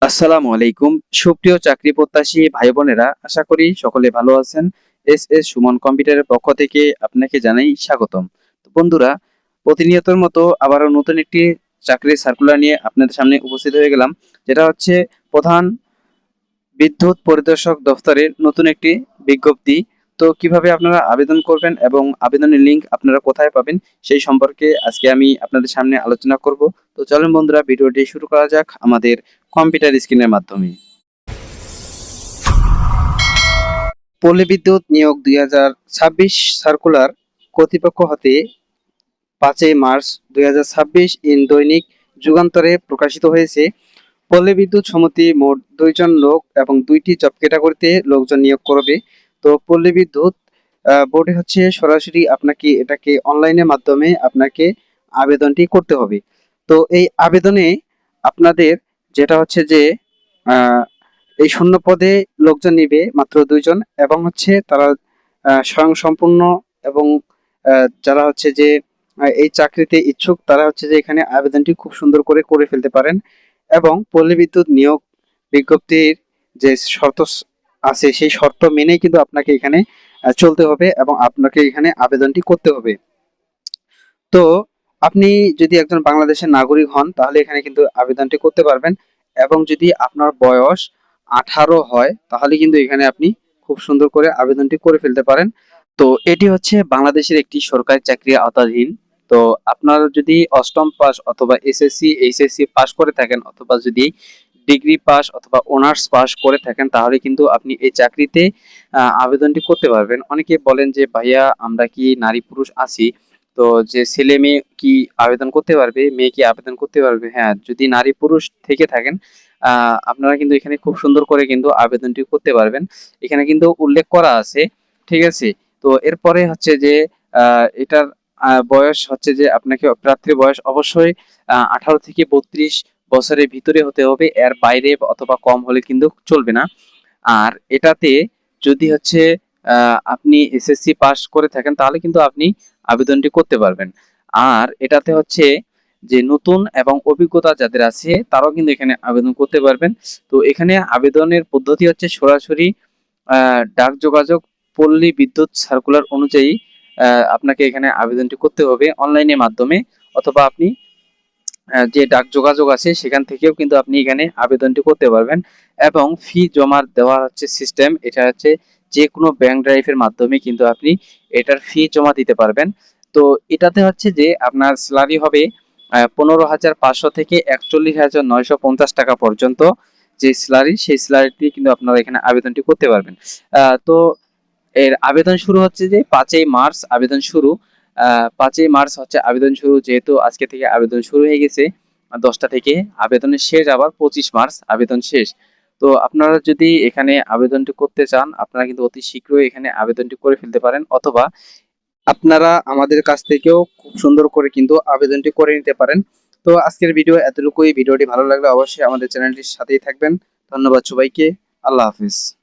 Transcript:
আসসালামু আলাইকুম। সুপ্রিয় চাকরি প্রত্যাশী ভাই বোনেরা, আশা করি সকলে ভালো আছেন। এস এস সুমন কম্পিউটারের পক্ষ থেকে আপনাকে জানাই স্বাগতম। তো বন্ধুরা, প্রতিনিয়তর মতো আবারও নতুন একটি চাকরির সার্কুলার নিয়ে আপনাদের সামনে উপস্থিত হয়ে গেলাম। যেটা হচ্ছে প্রধান বিদ্যুৎ পরিদর্শক দফতরের নতুন একটি বিজ্ঞপ্তি। তো কিভাবে আপনারা আবেদন করবেন এবং আবেদনের লিঙ্ক আপনারা কোথায় পাবেন সেই সম্পর্কে আজকে আমি আপনাদের সামনে আলোচনা করব। তো চলুন বন্ধুরা, ভিডিওটি শুরু করা যাক আমাদের কম্পিউটার স্ক্রিনের মাধ্যমে। পল্লী বিদ্যুৎ নিয়োগ 2026 সার্কুলার কর্তৃপক্ষ হতে 5 মার্চ 2026 ইন দৈনিক যুগান্তরে প্রকাশিত হয়েছে। পল্লী বিদ্যুৎ সমিতি মোট 2 জন লোক এবং 2টি জব ক্যাটাগরিতে লোকজন নিয়োগ করবে। তো পল্লী বিদ্যুৎ বোর্ডে হচ্ছে সরাসরি আপনাকে এটাকে অনলাইনের মাধ্যমে আপনাকে আবেদনটি করতে হবে। তো এই আবেদনে আপনাদের যেটা হচ্ছে যে আহ, এই শূন্য পদে লোকজন নিবে মাত্র 2 জন, এবং হচ্ছে তারা স্বয়ংসম্পূর্ণ এবং যারা হচ্ছে যে এই চাকরিতে ইচ্ছুক তারা হচ্ছে যে এখানে আবেদনটি খুব সুন্দর করে করে ফেলতে পারেন। এবং পল্লী বিদ্যুৎ নিয়োগ বিজ্ঞপ্তির যে শর্ত আছে সেই শর্ত মেনেই কিন্তু আপনাকে এখানে চলতে হবে এবং আপনাকে এখানে আবেদনটি করতে হবে। তো আপনি যদি একজন বাংলাদেশের নাগরিক হন তাহলে এখানে কিন্তু আবেদনটি করতে পারবেন, এবং যদি আপনার বয়স 18 হয় তাহলে কিন্তু এখানে আপনি খুব সুন্দর করে আবেদনটি করে ফেলতে পারেন। তো এটি হচ্ছে বাংলাদেশের একটি সরকারি চাকরির আওতাধীন। তো আপনার যদি অষ্টম পাস অথবা এসএসসি এইচএসসি পাস করে থাকেন, অথবা যদি ডিগ্রি পাস অথবা অনার্স পাস করে থাকেন, তাহলে কিন্তু আপনি এই চাকরিতে আবেদনটি করতে পারবেন। অনেকে বলেন যে ভাইয়া, আমরা কি নারী পুরুষ আছি, তো যে ছেলে মেয়ে কি আবেদন করতে পারবে, মেয়ে কি আবেদন করতে পারবে? হ্যাঁ, যদি নারী পুরুষ থেকে থাকেন আপনারা কিন্তু এখানে খুব সুন্দর করে কিন্তু আবেদনটি করতে পারবেন। এখানে কিন্তু উল্লেখ করা আছে, ঠিক আছে। তো এরপরে হচ্ছে যে এটার বয়স হচ্ছে যে আপনাকে প্রার্থীর বয়স অবশ্যই 18 থেকে 32 বছরের ভিতরে হতে হবে, এর বাইরে অথবা কম হলে কিন্তু চলবে না। আর এটাতে যদি হচ্ছে আপনি এসএসসি পাস করে থাকেন তাহলে কিন্তু আপনি আবেদনটি করতে পারবেন। আর এটাতে হচ্ছে যে নতুন এবং অভিজ্ঞতা যাদের আছে তারাও কিন্তু এখানে আবেদন করতে পারবেন। তো এখানে আবেদনের পদ্ধতি হচ্ছে সরাসরি ডাক যোগাযোগ পল্লী বিদ্যুৎ সার্কুলার অনুযায়ী আপনাকে এখানে আবেদনটি করতে হবে অনলাইনের মাধ্যমে, অথবা আপনি যে ডাক যোগাযোগ আছে সেখান থেকেও কিন্তু আপনি এখানে আবেদনটি করতে পারবেন। এবং ফি জমা দেওয়ার হচ্ছে সিস্টেম, এটা হচ্ছে যে কোনো ব্যাংক ড্রাইভের মাধ্যমে কিন্তু আপনি এটার ফি জমা দিতে পারবেন। তো এটাতে হচ্ছে যে আপনার স্যালারি হবে 15,500 থেকে 41,950 টাকা পর্যন্ত। যে স্যালারি, সেই স্যালারিটি কিন্তু আপনারা এখানে আবেদনটি করতে পারবেন। তো এর আবেদন শুরু হচ্ছে যে 5 মার্চ আবেদন শুরু। 5 মার্চ হচ্ছে আবেদন শুরু, যেহেতু আজকে থেকে আবেদন শুরু হয়ে গেছে 10টা থেকে। আবেদনের শেষ আবার 25 মার্চ আবেদন শেষ। তো আপনারা যদি এখানে আবেদনটি করতে চান আপনারা কিন্তু অতি শীঘ্রই এখানে আবেদনটি করে ফেলতে পারেন, অথবা আপনারা আমাদের কাছ থেকেও খুব সুন্দর করে কিন্তু আবেদনটি করে নিতে পারেন। তো আজকের ভিডিও এতটুকুই। ভিডিওটি ভালো লাগলে অবশ্যই আমাদের চ্যানেলটির সাথেই থাকবেন। ধন্যবাদ সবাইকে। আল্লাহ হাফিজ।